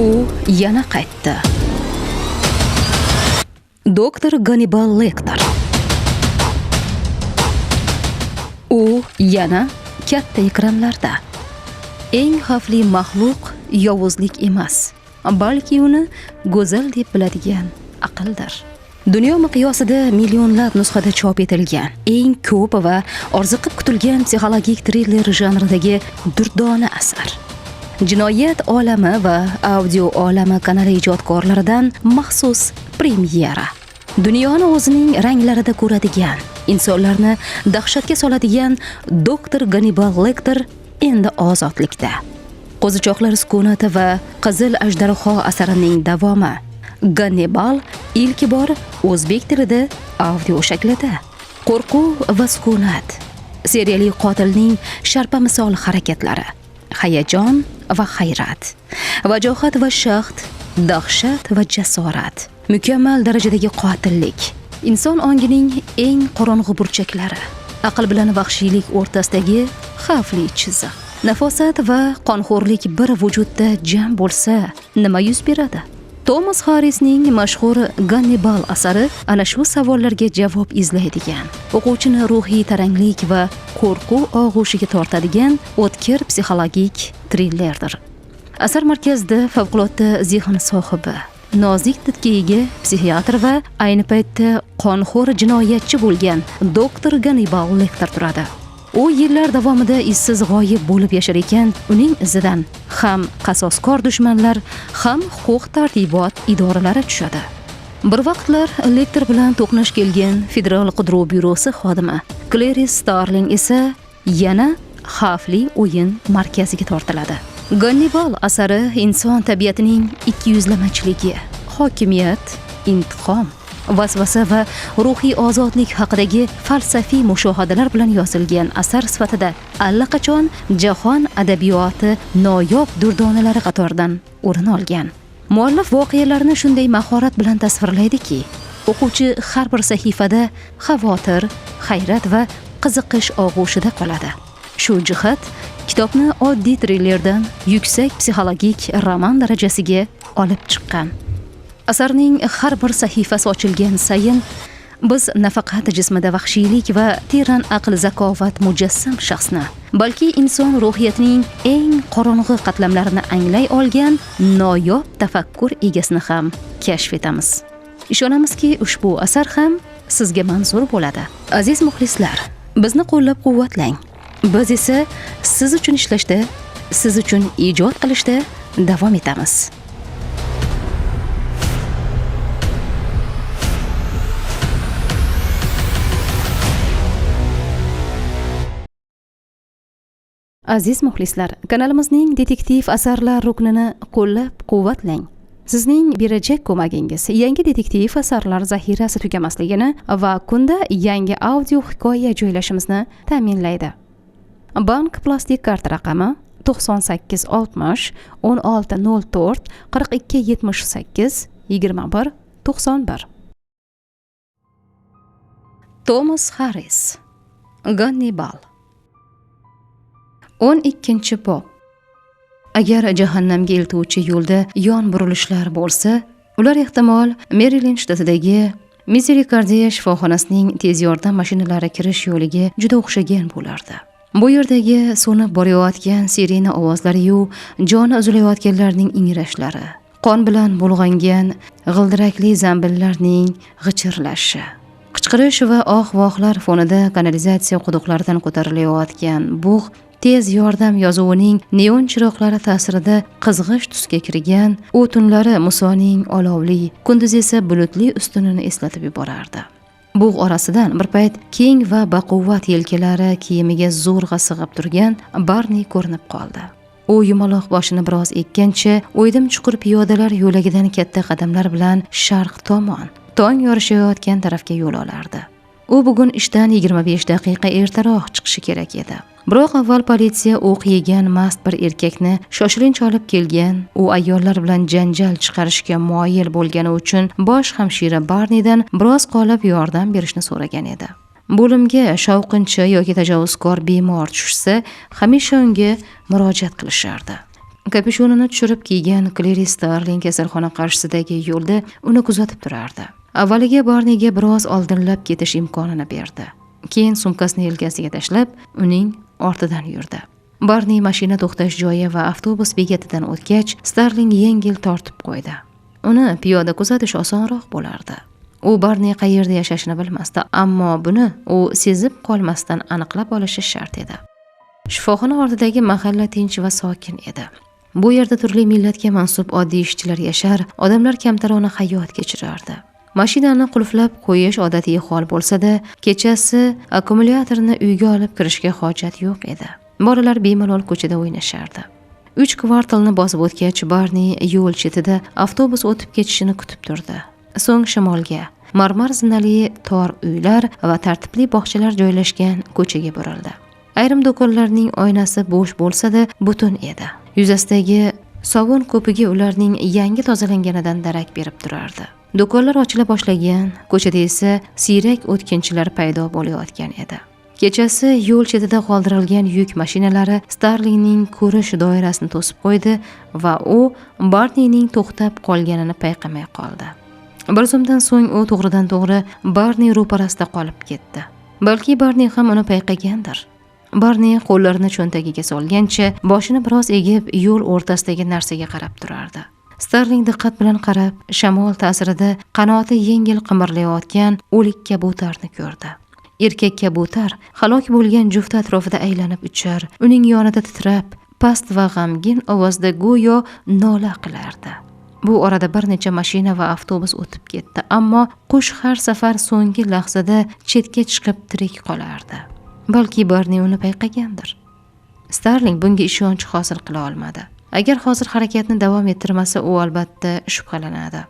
U yana qaytdi. Doktor Gannibal Lecter. U yana katta ekranlarda. Eng xavfli maxluq yovuzlik emas, balki uni go'zal deb biladigan aqldir. Dunyo miqyosida millionlab nusxada chop etilgan, eng ko'p va orziqib kutilgan psixologik triller janridagi durdona asar. Jinoyat olami va audio olami kanali ijodkorlaridan maxsus premyera. Dunyoni o'zining ranglarida ko'radigan, insonlarni dahshatga soladigan doktor Gannibal Lecter endi ozodlikda. Qo'zichoqlar sukunati va Qizil ajdarho asarining davomi. Gannibal ilk bor o'zbek tilida audio shaklida. Qo'rquv va sukunat. Seriyali qotilning sharpa misol harakatlari. Hayajon va hayrat. Vajohat va shaxt, dahshat va jasorat. Mukammal darajadagi qotillik. Inson ongining eng qorong'u burchaklari. Aql bilan vahshiylik o'rtasidagi xavfli chiziq. Nafosat va qonxo'rlik bir vujudda jam bo'lsa, nima yuz beradi? Thomas Harrisning mashhur Gannibal asari ana shu savollarga javob izlaydigan, o'quvchini ruhiy taranglik va qo'rquv og'ushiga tortadigan o'tkir psixologik trillerdir. Asar markazida favqulodda zehn sohibi, nozik didga ega psixiatr va ayni paytda qonxo'r jinoyatchi bo'lgan doktor Gannibal Lecter turadi. U yillar davomida izsiz g'oyib bo'lib yashar ekan, uning izidan ham qasoskor dushmanlar, ham huquq-tartibot idoralari tushadi. Bir vaqtlar Lecter bilan to'qnash kelgan Federal qidiruv byurosi xodimi Clarice Starling esa yana xavfli o'yin markaziga tortiladi. Gannibal asari inson tabiatining ikkiyuzlamachiligi, hokimiyat, intiqom, vasvasa va ruhiy ozodlik haqidagi falsafiy mushohadalar bilan yozilgan asar sifatida allaqachon jahon adabiyoti noyob durdonalari qatoridan o'rin olgan. Muallif voqealarni shunday mahorat bilan tasvirlaydiki, o'quvchi har bir sahifada xavotir, hayrat va qiziqish og'ushida qoladi. Shu jihat kitobni oddiy trillerdan yuksak psixologik roman darajasiga olib chiqqan. Asarning har bir sahifasi ochilgan sayin biz nafaqat jismida vahshiylik va teran aql zakovat mujassam shaxsni, balki inson ruhiyatining eng qorong'u qatlamlarini anglay olgan noyob tafakkur egasini ham kashf etamiz. Ishonamizki, ushbu asar ham sizga manzur bo'ladi. Aziz muxlislar, bizni qo'llab-quvvatlang. Biz esa siz uchun ishlashda, siz uchun ijod qilishda davom etamiz. Aziz muxlislar, kanalimizning detektiv asarlar ruknini qo'llab-quvvatlang. Sizning berajak ko'magingiz yangi detektiv asarlar zaxirasi tugamasligini va kunda yangi audio hikoya joylashimizni ta'minlaydi. Bank plastik karta raqami 9860 1604 4278 21 91. Thomas Harris. Gannibal. 12-bob. Agar jahannamga eltuvchi yo'lda yon burilishlar bo'lsa, ular ehtimol Maryland shtatidagi Misericordia shifoxonasining tez yordam mashinalari kirish yo'liga juda o'xshagan bo'lardi. Bu yerdagi so'nib borayotgan sirena ovozlari-yu joni uzilayotganlarning ingrashlari, qon bilan bulg'angan g'ildirakli zambillarning g'ichirlashi, qichqirish va oh-vohlar fonida kanalizatsiya quduqlaridan ko'tarilayotgan bug' tez yordam yozuvining neon chiroqlari ta'sirida qizg'ish tusga kirgan, u tunlari Musoning olovli, kunduz esa bulutli ustunini eslatib yuborardi. Bug' orasidan bir payt keng va baquvvat yelkalari kiyimiga zo'rg'a sig'ib turgan Barni ko'rinib qoldi. U yumaloq boshini biroz ekkancha, o'ydim chuqur piyodalar yo'lagidan katta qadamlar bilan sharq tomon, tong yorishayotgan tarafga yo'l olardi. U bugun ishdan 25 daqiqa ertaroq chiqishi kerak edi. Biroq avval politsiya o'q yegan mast bir erkakni shoshilinch olib kelgan, u ayollar bilan janjal chiqarishga moyil bo'lgani uchun bosh hamshira Barnidan biroz qolib yordam berishni so'ragan edi. Bo'limga shovqinchi yoki tajovuzkor bemor tushsa, hamisha unga murojaat qilishardi. Kapishonini tushirib kiygan Clarice Starling kasalxona qarshisidagi yo'lda uni kuzatib turardi. Avvaliga Barniga biroz oldinlab ketish imkonini berdi. Keyin sumkasini yelkasiga tashlab, uning ortidan yurdi. Barni mashina to'xtash joyi va avtobus bekatidan o'tgach, Starling yengil tortib qo'ydi. Uni piyoda kuzatish osonroq bo'lardi. U Barni qayerda yashashini bilmasdi, ammo buni u sezib qolmasdan aniqlab olishi shart edi. Shifoxona oldidagi mahalla tinch va sokin edi. Bu yerda turli millatga mansub oddiy ishchilar yashar, odamlar kamtarona hayot kechirardi. Mashinani qulflab qo'yish odatiy hol bo'lsa-da, kechasi akkumulyatorni uyga olib kirishga hojat yo'q edi. Bolalar bemalol ko'chada o'ynashardi. 3 kvartalni bosib o'tgach, Barni yo'l chetida avtobus o'tib ketishini kutib turdi. So'ng shimolga, marmar zinali tor uylar va tartibli bog'chalar joylashgan ko'chaga burildi. Ayrim do'konlarning oynasi bo'sh bo'lsa-da, butun edi. Yuzasidagi sovun ko'pigi ularning yangi tozalanganidan darak berib turardi. Do'konlar ochila boshlagan, ko'chada esa siyrak o'tkinchilar paydo bo'layotgan edi. Kechasi yo'l chetida qoldirilgan yuk mashinalari Starlingning ko'rish doirasini to'sib qo'ydi va u Barnining to'xtab qolganini payqamay qoldi. Bir zumdan so'ng u to'g'ridan-to'g'ri Barni ro'parasida qolib ketdi. Balki Barni ham uni payqagandir. Barni qo'llarini cho'ntagiga solgancha, boshini biroz egib, yo'l o'rtasidagi narsaga qarab turardi. Starling diqqat bilan qarab, shamol ta'sirida qanoti yengil qimirlayotgan o'lik kabutarni ko'rdi. Erkak kabutar halok bo'lgan jufti atrofida aylanib uchar, uning yonida titrab, past va g'amgin ovozda go'yo nola qilardi. Bu orada bir necha mashina va avtobus o'tib ketdi, ammo qush har safar so'nggi lahzada chetga chiqib tirik qolardi. Balki Barni uni payqagandir. Starling bunga ishonch hosil qila olmadi. Agar hozir harakatni davom ettirmasa, u albatta shubhalanadi.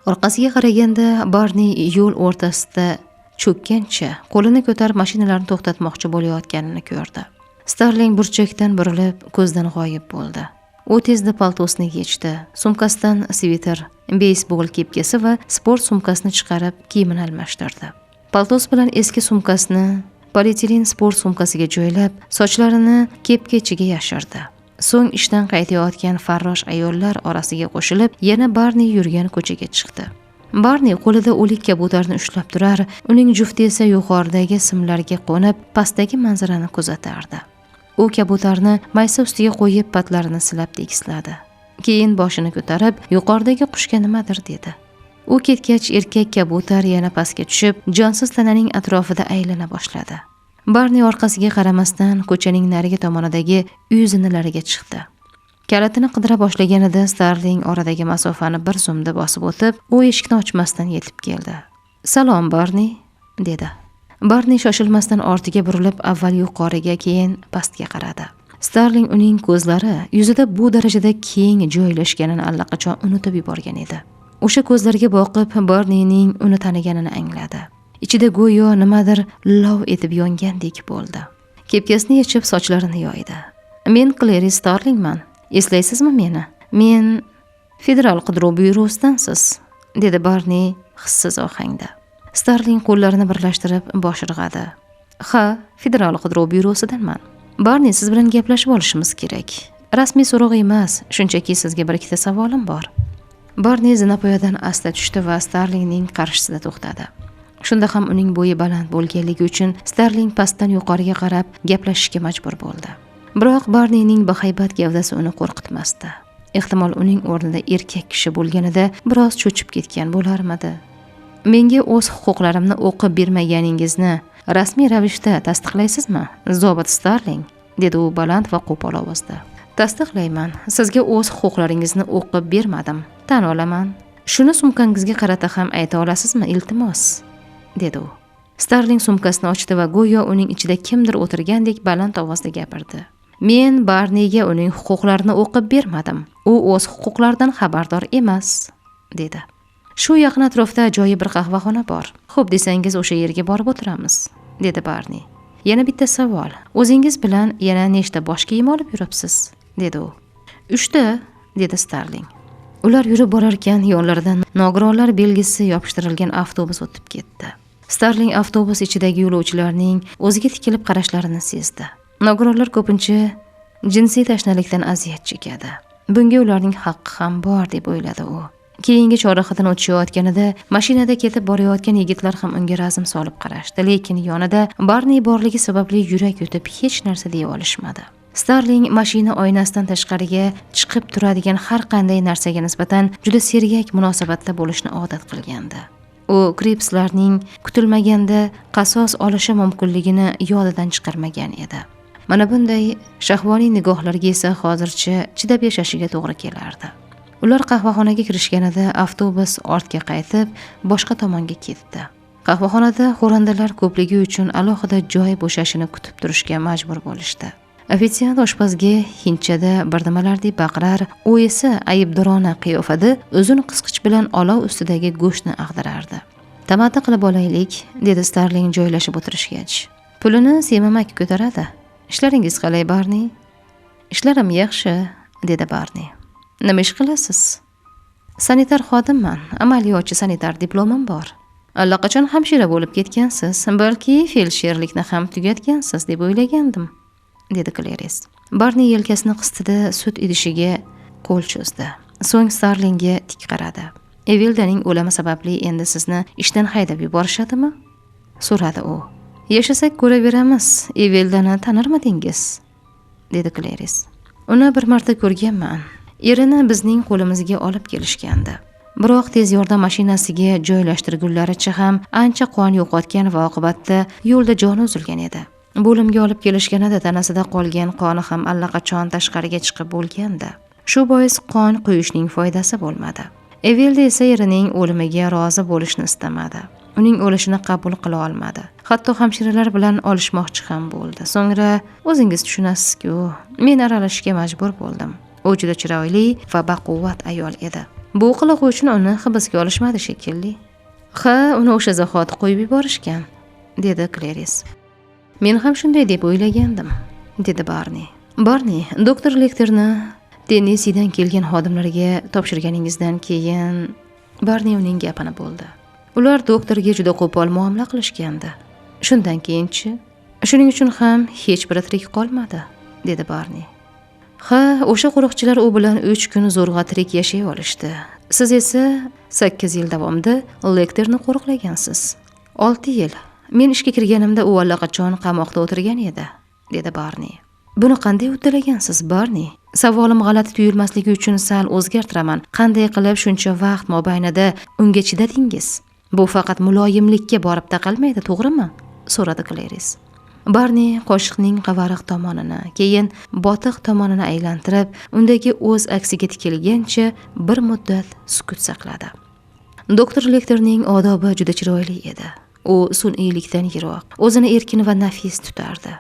Orqasiga qaraganda Barni yo'l o'rtasida cho'kkancha qo'lini ko'tarib mashinalarni to'xtatmoqchi bo'layotganini ko'rdi. Starling burchakdan burilib, ko'zdan g'oyib bo'ldi. U tezda paltosini yechdi. Sumkasidan sviter, beysbol kepkasi va sport sumkasini chiqarib, kiyimini almashtirdi. Paltos bilan eski sumkasini polietilen sport sumkasiga joylab, sochlarini kepka ichiga yashirdi. So'ng ishdan qaytayotgan farrosh ayollar orasiga qo'shilib, yana Barni yurgan ko'chaga chiqdi. Barni qo'lida o'lik kabutarni ushlab turar, uning jufti esa yuqoridagi simlarga qo'nib, pastdagi manzarani kuzatardi. U kabutarni maysa ustiga qo'yib, patlarini silab tekisladi. Keyin boshini ko'tarib, yuqoridagi qushga nimadir dedi. U ketgach, erkak kabutar yana pastga tushib, jonsiz tananing atrofida aylana boshladi. Barni orqasiga qaramasdan ko'chaning narigi tomonidagi uy zinalariga chiqdi. Kalitini qidira boshlaganida Starling oradagi masofani bir zumda bosib o'tib, u eshikni ochmasdan yetib keldi. "Salom, Barni", dedi. Barni shoshilmasdan ortiga burilib, avval yuqoriga, keyin pastga qaradi. Starling uning ko'zlari yuzida bu darajada keng joylashganini allaqachon unutib yuborgan edi. O'sha ko'zlarga boqib, Barnining uni taniganini angladi. Ichida go'yo nimadir lov etib yongandek bo'ldi. Kepkasini yechib, sochlarini yoydi. "Men Clarice Starlingman. Eslaysizmi meni? Men Federal qidiruv byurosidansiz", dedi Barni hissiz ohangda. Starling qo'llarini birlashtirib bosh irg'adi. "Ha, Federal qidiruv byurosidanman. Barni, siz bilan gaplashib olishimiz kerak. Rasmiy so'roq emas, shunchaki sizga bir ikkita savolim bor." Barni zinapoyadan asta tushdi va Starlingning qarshisida to'xtadi. Shunda ham uning bo'yi baland bo'lganligi uchun Starling pastdan yuqoriga qarab gaplashishga majbur bo'ldi. Biroq Barnining bahaybat gavdasi uni qo'rqitmasdi. Ehtimol uning o'rnida erkak kishi bo'lganida biroz cho'chib ketgan bo'larmidi. "Menga o'z huquqlarimni o'qib bermaganingizni rasmiy ravishda tasdiqlaysizmi, zobit Starling?" dedi u baland va qo'pol ovozda. "Tasdiqlayman. Sizga o'z huquqlaringizni o'qib bermadim. Tan olaman. Shuni sumkangizga qarata ham ayta olasizmi, iltimos?" dedi u. Starling sumkasini ochdi va go'yo uning ichida kimdir o'tirgandek baland ovozda gapirdi. "Men Barniga uning huquqlarini o'qib bermadim. U o'z huquqlaridan xabardor emas", dedi. "Shu yaqin atrofda ajoyib bir qahvaxona bor. Xo'p desangiz, o'sha yerga borib o'tiramiz", dedi Barni. "Yana bitta savol. O'zingiz bilan yana nechta bosh kiyim olib yuribsiz?" dedi u. "3ta", dedi Starling. Ular yurib borarkan, yonlaridan nogironlar belgisi yopishtirilgan avtobus o'tib ketdi. Starling avtobus ichidagi yo'lovchilarning o'ziga tikilib qarashlarini sezdi. Nogironlar ko'pincha jinsiy tashnalikdan aziyat chekadi. Bunga ularning haqqi ham bor deb o'yladi u. Keyingi chorrahadan o'tishayotganida mashinada ketib borayotgan yigitlar ham unga razm solib qarashdi, lekin yonida Barni borligi sababli yurak yutib hech narsa deya olishmadi. Starling mashina oynasidan tashqariga chiqib turadigan har qanday narsaga nisbatan juda sergak munosabatda bo'lishni odat qilgandi. U Kripslarning kutilmaganda qasos olishi mumkinligini yodidan chiqarmagan edi. Mana bunday shahvoniy nigohlarga esa hozircha chidab yashashiga to'g'ri kelardi. Ular qahvaxonaga kirishganida avtobus ortga qaytib, boshqa tomonga ketdi. Qahvaxonada xo'randalar ko'pligi uchun alohida joy bo'shashini kutib turishga majbur bo'lishdi. Ofitsiant oshpazga hindchada bir nimalar deb baqirar, u esa aybdorona qiyofada uzun qisqich bilan olov ustidagi go'shtni ag'darardi. "Tamaddi qilib olaylik", dedi Starling joylashib o'tirishgach. "Pulini Semamak ko'taradi. Ishlaringiz qalay, Barni?" "Ishlarim yaxshi", dedi Barni. "Nima ish qilasiz?" "Sanitar xodimman, amaliyotchi sanitar diplomim bor." "Allaqachon hamshira bo'lib ketgansiz, balki feldsherlikni ham tugatgansiz deb o'ylagandim", dedi Clarice. Barni yelkasini qistida sut idishiga qo'l cho'zdi. So'ng Starlingga tik qaradi. "Evildaning o'limi sababli endi sizni ishdan haydab yuborishadimi?" so'radi u. "Yashasak ko'raveramiz. Evildani tanirmidingiz?" dedi Clarice. "Uni bir marta ko'rganman. Erini bizning qo'limizga olib kelishgandi. Biroq tez yordam mashinasiga joylashtirgunlaricha ham ancha qon yo'qotgan va oqibatda yo'lda joni uzilgan edi. Bo'limga olib kelishganida tanasida qolgan qoni ham allaqachon tashqariga chiqib bo'lgandi. Shu bois qon quyishning foydasi bo'lmadi. Evilda esa erining o'limiga rozi bo'lishni istamadi. Uning o'lishini qabul qila olmadi. Hatto hamshiralar bilan olishmoqchi ham bo'ldi. So'ngra o'zingiz tushunasiz-ku, men aralashishga majbur bo'ldim. U juda chiroyli va baquvvat ayol edi. Bu qilig'i uchun uni hibsga olishmadi shekilli." "Ha, uni o'sha zahoti qo'yib yuborishgan", dedi Clarice. "Men ham shunday deb o'ylagandim", dedi Barni. "Barni, doktor Lekterni Tennisidan kelgan xodimlarga topshirganingizdan keyin..." Barni uning gapini bo'ldi. "Ular doktorga juda qo'pol muomala qilishgandi. Shundan keyinchi, shuning uchun ham hech biri tirik qolmadi", dedi Barni. "Ha, o'sha qo'riqchilar u bilan 3 kun zo'rg'a tirik yashay olishdi. Siz esa 8 yil davomida Lekterni qo'riqlagansiz." 6 yil. Men ishga kirganimda u allaqachon qamoqda o'tirgan edi", dedi Barni. "Buni qanday uddalagansiz, Barni? Savolim g'alati tuyulmasligi uchun sal o'zgartiraman. Qanday qilib shuncha vaqt mobaynida unga chidadingiz? Bu faqat muloyimlikka borib taqalmaydi, to'g'rimi?" so'radi Clarice. Barni qoshiqning qavariq tomonini, keyin botiq tomonini aylantirib, undagi o'z aksiga tikilgancha bir muddat sukut saqladi. Doktor Lekterning odobi juda chiroyli edi. U sun'iylikdan yiroq, o'zini erkin va nafis tutardi.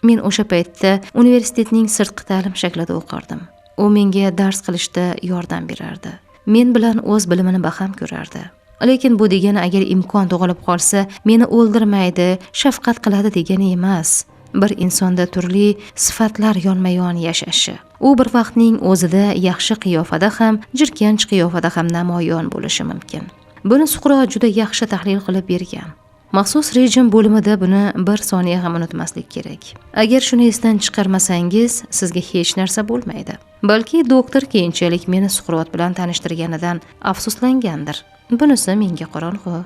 Men o'sha paytda universitetning sirtqi ta'lim shaklida o'qirdim. U menga dars qilishda yordam berardi. Men bilan o'z bilimini baham ko'rardi. Lekin bu degani agar imkon tug'ilib qolsa, meni o'ldirmaydi, shafqat qiladi degani emas. Bir insonda turli sifatlar yonma-yon yashashi. U bir vaqtning o'zida yaxshi qiyofada ham, jirkanch qiyofada ham namoyon bo'lishi mumkin. Buni Suqrot juda yaxshi tahlil qilib bergan. Maxsus rejim bo'limida buni bir soniya ham unutmaslik kerak. Agar shuni esdan chiqarmasangiz, sizga hech narsa bo'lmaydi. Balki doktor keyinchalik meni Suqrot bilan tanishtirganidan afsuslangandir. Bunisi menga qorong'u.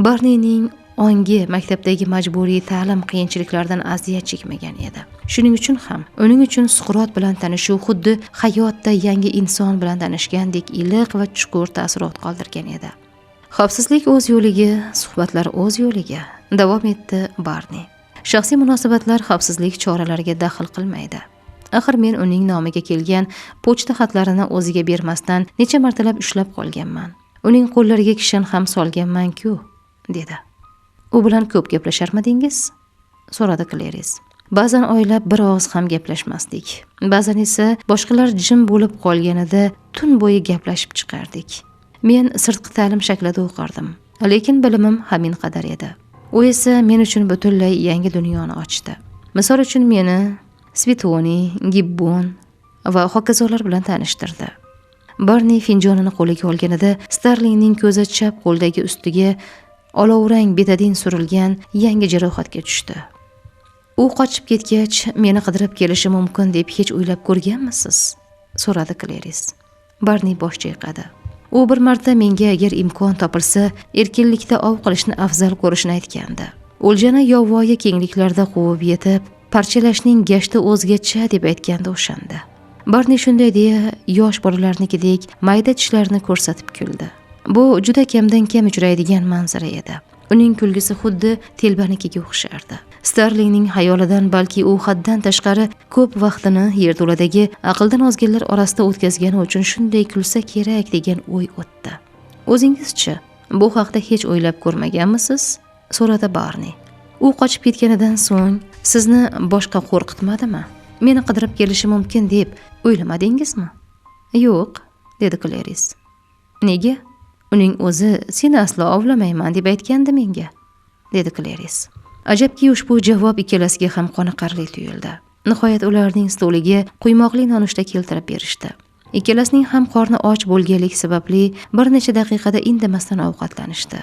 Barnining ongi maktabdagi majburiy ta'lim qiyinchiliklaridan aziyat chekmagan edi. Shuning uchun ham uning uchun Suqrot bilan tanishuv xuddi hayotda yangi inson bilan tanishgandek iliq va chuqur taassurot qoldirgan edi. Xavfsizlik o'z yo'liga, suhbatlar o'z yo'liga, davom etdi Barni. Shaxsiy munosabatlar xavfsizlik choralariga daxl qilmaydi. Axir men uning nomiga kelgan pochta xatlarini o'ziga bermasdan necha martalab ushlab qolganman. Uning qo'llariga kishan ham solganman-ku, dedi. "U bilan ko'p gaplasharmidingiz?" so'radi Clarice. "Ba'zan oylab bir og'iz ham gaplashmasdik. Ba'zan esa boshqalar jim bo'lib qolganida tun bo'yi gaplashib chiqardik. Men sirtqi ta'lim shaklida o'qirdim, lekin bilimim hamin qadar edi. U esa men uchun butunlay yangi dunyoni ochdi. Misol uchun meni Svetoni, Gibbon va hokazolar bilan tanishtirdi." Barni finjonini qo'liga olganida Starlingning ko'zi chap qo'ldagi ustiga olovrang betadin surilgan yangi jarohatga tushdi. "U qochib ketgach, meni qidirib kelishi mumkin deb hech o'ylab ko'rganmisiz?" so'radi Kleris. Barni bosh chayqadi. U bir marta menga agar imkon topilsa erkinlikda ov qilishni afzal ko'rishini aytgandi. O'ljani yovvoyi kengliklarda quvib yetib parchalashning gashti o'zgacha deb aytgandi o'shanda. Barni shunday deya yosh bolalarnikidek mayda tishlarini ko'rsatib kuldi. Bu juda kamdan kam uchraydigan manzara edi. Uning kulgisi xuddi telbanikiga o'xshardi. Starlingning xayolidan balki u haddan tashqari ko'p vaqtini yerto'ladagi aqldan ozganlar orasida o'tkazgani uchun shunday kulsa kerak degan o'y o'tdi. O'zingizchi bu haqda hech o'ylab ko'rmaganmisiz? So'radi Barni. U qochib ketganidan so'ng sizni boshqa qo'rqitmadimi? Meni qidirib kelishi mumkin deb o'ylamadingizmi? Yo'q, dedi Kleris. Nega? Uning o'zi seni aslo ovlamayman deb aytgandi menga, dedi Kleris. Ajabki ushbu javob ikkalasiga ham qoniqarli tuyuldi. Nihoyat ularning stoliga quymoqli nonushta keltirib berishdi. Ikkalasining ham qorni och bo'lganligi sababli bir necha daqiqada indamasdan ovqatlanishdi.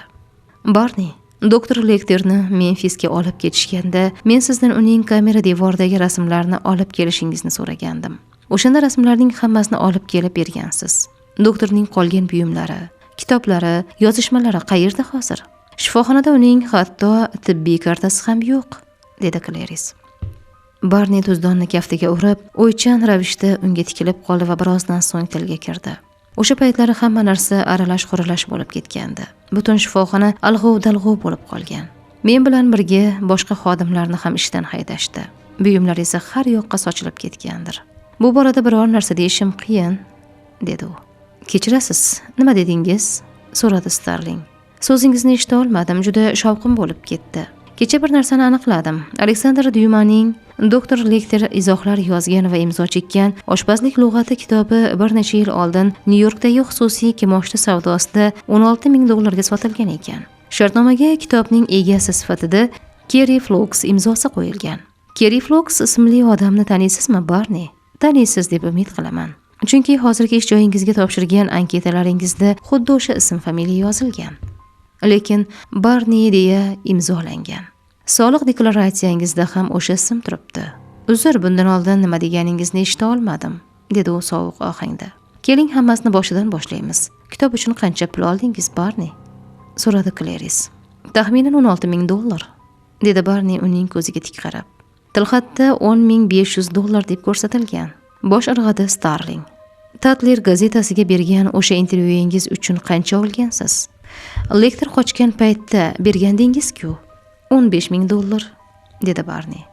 Barni, doktor Lekterni Memfisga olib ketishganda men sizdan uning kamera devoridagi rasmlarini olib kelishingizni so'ragandim. O'shanda rasmlarning hammasini olib kelib bergansiz. Doktorning qolgan buyumlari, kitoblari, yozishmalari qayerda hozir? Shifoxonada uning hatto tibbiy kartasi ham yo'q, dedi Kleris. Barni tuzdonni kaftiga urib, o'ychan ravishda unga tikilib qoldi va birozdan so'ng tilga kirdi. O'sha paytlari hamma narsa aralash-quralash bo'lib ketgandi. Butun shifoxona alg'ov-dalg'ov bo'lib qolgan. Men bilan birga boshqa xodimlarni ham ishdan haydashdi. Buyumlar esa har yoqqa sochilib ketgandir. Bu borada biror narsa deyishim qiyin, dedi u. Kechirasiz, nima dedingiz? So'radi Starling. So'zingizni eshita olmadim, juda shovqin bo'lib ketdi. Kecha bir narsani aniqladim. Aleksandr Dyumaning doktor Lekter izohlar yozgan va imzo chekkan oshpazlik lug'ati kitobi bir necha yil oldin Nyu-Yorkdagi xususiy kimoshdi savdosida $16,000 sotilgan ekan. Shartnomaga kitobning egasi sifatida Kerry Flox imzosi qo'yilgan. Kerry Flox ismli odamni taniysizmi, Barni? Taniysiz deb umid qilaman. Chunki hozirgi ish joyingizga topshirgan anketalaringizda xuddi o'sha ism-familiya yozilgan. Lekin Barni deya imzolangan. Soliq deklaratsiyangizda ham o'sha ism turibdi. Uzr, bundan oldin nima deganingizni eshita olmadim, dedi u sovuq ohangda. Keling, hammasini boshidan boshlaymiz. Kitob uchun qancha pul oldingiz, Barni? So'radi Kleris. Taxminan $16,000, dedi Barni uning ko'ziga tik qarab. Tilxatda $10,500 deb ko'rsatilgan. Bosh irg'adi Starling. Tatler gazetasiga bergan o'sha intervyuingiz uchun qancha olgansiz? Lektor qochgan paytda bergandingiz-ku. $15,000, dedi Barni.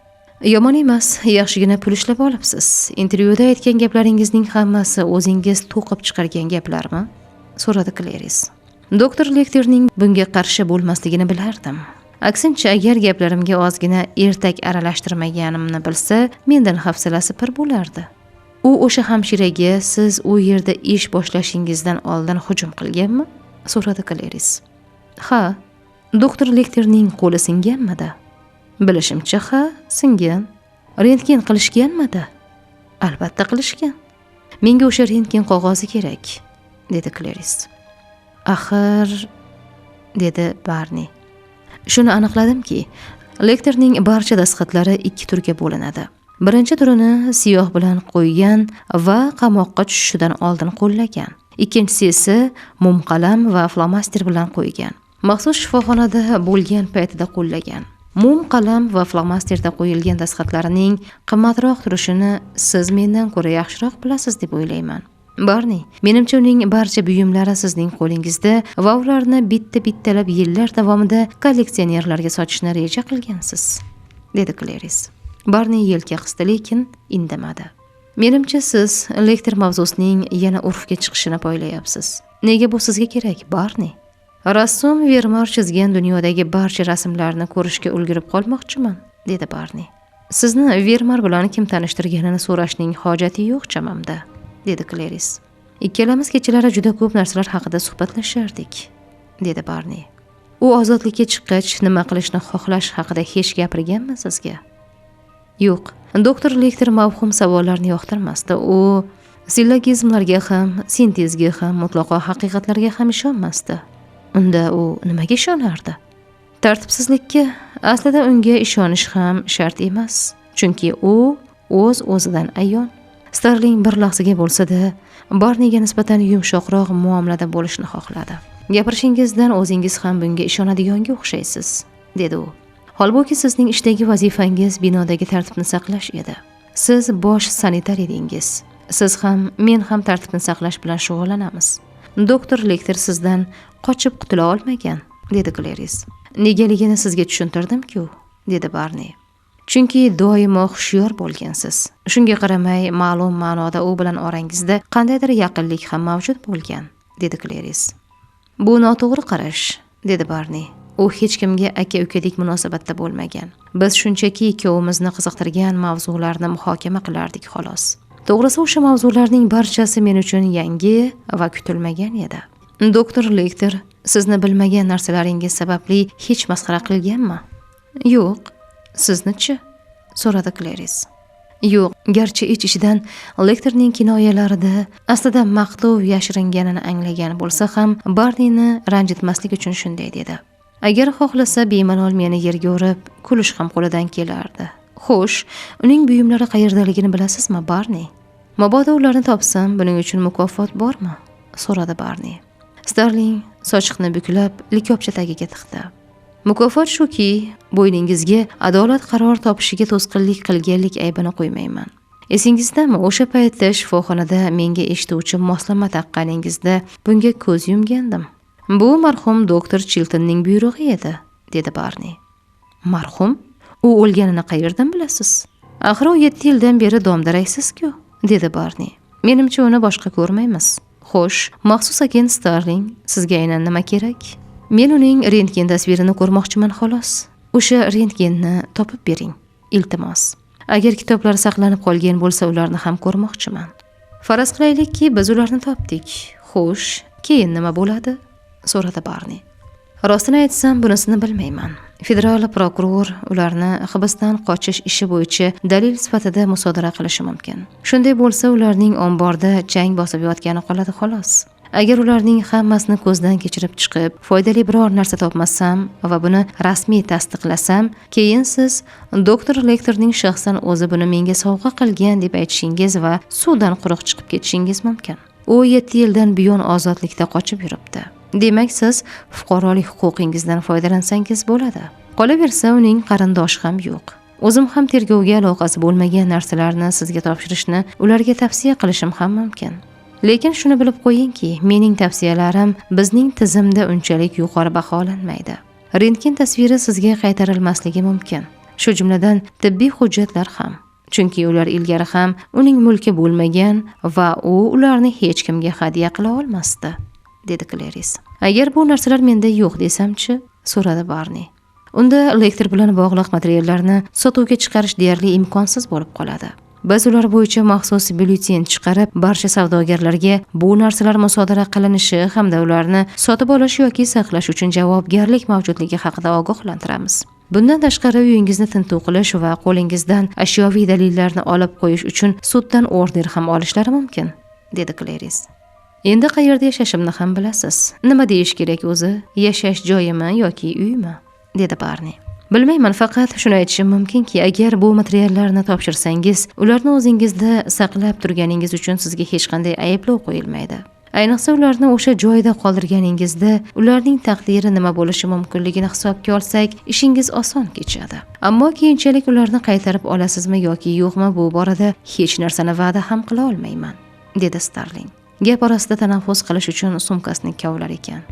Yomon emas, yaxshigina pul ishlab olibsiz. Intervyuda aytgan gaplaringizning hammasi o'zingiz to'qib chiqargan gaplarmi? So'radi Kleris. Doktor Lekterning bunga qarshi bo'lmasligini bilardim. Aksincha, agar gaplarimga ozgina ertak aralashtirmaganimni bilsa, mendan hafsalasi pir bo'lardi. U o'sha hamshiraga siz u yerda ish boshlashingizdan oldin hujum qilganmi? So'radi Kleris. Ha, doktor Lekterning qo'li singanmidi? Bilishimcha, ha, singan. Rentgen qilishganmidi? Albatta qilishgan. Menga o'sha rentgen qog'ozi kerak, dedi Kleris. Axir, dedi Barni. Shuni aniqladimki, Lekterning barcha dastxatlari ikki turga bo'linadi. Birinchi turini siyoh bilan qo'ygan va qamoqqa tushishidan oldin qo'llagan. Ikkinchisi esa mum qalam va flomaster bilan qo'ygan. Maxsus shifoxonada bo'lgan paytida qo'llagan. Mum qalam va flomasterda qo'yilgan dastxatlarining qimmatroq turishini siz mendan ko'ra yaxshiroq bilasiz deb o'ylayman. Barni, menimcha uning barcha buyumlari sizning qo'lingizda va ularni bitta-bittalab yillar davomida kolleksionerlarga sotishni reja qilgansiz, dedi Kleris. Barni yelka qisdi, lekin indamadi. Menimcha siz Lekter mavzusining yana urfga chiqishini poylayapsiz. Nega bu sizga kerak, Barni? Rassom Vermar chizgan dunyodagi barcha rasmlarni ko'rishga ulgurib qolmoqchiman, dedi Barni. Sizni Vermar bilan kim tanishtirganini so'rashning hojati yo'q chamamda, dedi Kleris. Ikkalamiz kechalari juda ko'p narsalar haqida suhbatlashardik, dedi Barni. U ozodlikka chiqqach nima qilishni xohlash haqida hech gapirganmi sizga? Yo'q, doktor Lekter mavhum savollarni yoqtirmasdi. U sillogizmlarga ham, sintezga ham, mutlaqo haqiqatlarga ham ishonmasdi. Unda u nimaga ishonardi? Tartibsizlikka. Aslida unga ishonish ham shart emas, chunki u o'z-o'zidan ayon. Starling bir lahzaga bo'lsa-da Barniga nisbatan yumshoqroq muomalada bo'lishni xohladi. Gapirishingizdan o'zingiz ham bunga ishonadiganga o'xshaysiz, dedi u. Holbuki sizning ishdagi vazifangiz binodagi tartibni saqlash edi. Siz bosh sanitar edingiz. Siz ham, men ham tartibni saqlash bilan shug'ullanamiz. Doktor Lekter sizdan qochib qutula olmagan, dedi Clarice. Negaligini sizga tushuntirdim-ku, dedi Barni. Chunki doimo hushyor bo'lgansiz. Shunga qaramay, ma'lum ma'noda u bilan orangizda qandaydir yaqinlik ham mavjud bo'lgan, dedi Clarice. Bu noto'g'ri qarash, dedi Barni. U hech kimga aka-ukadek munosabatda bo'lmagan. Biz shunchaki ikkovimizni qiziqtirgan mavzularni muhokama qilardik xolos. To'g'risi o'sha mavzularning barchasi men uchun yangi va kutilmagan edi. Doktor Lekter, sizni bilmagan narsalaringiz sababli hech masxara qilganmi? Yo'q. Sizni-chi? So'radi Clarice. Yo'q, garchi ich-ichidan Lekterning kinoyalarida aslida maqtov yashiringanini anglagan bo'lsa ham, Barnini ranjitmaslik uchun shunday dedi. Agar xohlasa bemalol meni yerga urib, kulish ham qo'lidan kelardi. Xo'sh, uning buyumlari qayerdaligini bilasizmi, Barni? Mabodo ularni topsam, buning uchun mukofot bormi? So'radi Barni. Starling sochiqni buklab, likopcha tagiga tiqdi. Mukofot shuki, bo'yningizga adolat qaror topishiga to'sqinlik qilganlik aybini qo'ymayman. Esingizdami, o'sha paytda shifoxonada menga eshituvchi moslama taqqaningizda bunga ko'z yumgandim. Bu marhum doktor Chiltonning buyrug'i edi, dedi Barni. Marhum? U o'lganini qayerdan bilasiz? Axir u 7 yildan beri domdaraysiz-ku, dedi Barni. Menimcha uni boshqa ko'rmaymiz. Xo'sh, maxsus agent Starling, sizga aynan nima kerak? Men uning rentgen tasvirini ko'rmoqchiman xolos. O'sha rentgenni topib bering, iltimos. Agar kitoblar saqlanib qolgan bo'lsa, ularni ham ko'rmoqchiman. Faraz qilaylikki, biz ularni topdik. Xo'sh, keyin nima bo'ladi? So'radi Barni. Rostini aytsam, bunisini bilmayman. Federal prokuror ularni hibsdan qochish ishi bo'yicha dalil sifatida musodara qilishi mumkin. Shunday bo'lsa, ularning omborda chang bosib yotgani qoladi xolos. Agar ularning hammasini ko'zdan kechirib chiqib, foydali biror narsa topmasam va buni rasmiy tasdiqlasam, keyin siz doktor Lekterning shaxsan o'zi buni menga sovg'a qilgan deb aytishingiz va suvdan quruq chiqib ketishingiz mumkin. U 7 yildan buyon ozodlikda qochib yuribdi. Demak, siz fuqarolik huquqingizdan foydalansangiz bo'ladi. Qolaversa, uning qarindoshi ham yo'q. O'zim ham tergovga aloqasi bo'lmagan narsalarni sizga topshirishni ularga tavsiya qilishim ham mumkin. Lekin shuni bilib qo'yingki, mening tavsiyalarim bizning tizimda unchalik yuqori baholanmaydi. Rentgen tasviri sizga qaytarilmasligi mumkin. Shu jumladan tibbiy hujjatlar ham. Chunki ular ilgari ham uning mulki bo'lmagan va u ularni hech kimga hadya qila olmasdi, dedi Clarice. Agar bu narsalar menda yo'q desamchi, so'radi Barni. Unda Lekter bilan bog'liq materiallarni sotuvga chiqarish deyarli imkonsiz bo'lib qoladi. Biz ular bo'yicha maxsus byulleten chiqarib, barcha savdogarlarga bu narsalar musodara qilinishi hamda ularni sotib olish yoki saqlash uchun javobgarlik mavjudligi haqida ogohlantiramiz. Bundan tashqari, uyingizni tintuv qilish va qo'lingizdan ashyoviy dalillarni olib qo'yish uchun suddan order ham olishlari mumkin, dedi Clarice. Endi qayerda yashashimni ham bilasiz. Nima deyish kerak o'zi? Yashash joyimi yoki uymi? dedi Barni. Bilmayman, faqat shuni aytishim mumkinki, agar bu materiallarni topshirsangiz, ularni o'zingizda saqlab turganingiz uchun sizga hech qanday ayblov qo'yilmaydi. Ayniqsa ularni o'sha joyda qoldirganingizda, ularning taqdiri nima bo'lishi mumkinligini hisobga olsak, ishingiz oson kechadi. Ammo keyinchalik ularni qaytarib olasizmi yoki yo'qmi, bu borada hech narsani va'da ham qila olmayman, dedi Starling. Gap orasida tanaffus qilish uchun sumkasini kavlar ekan.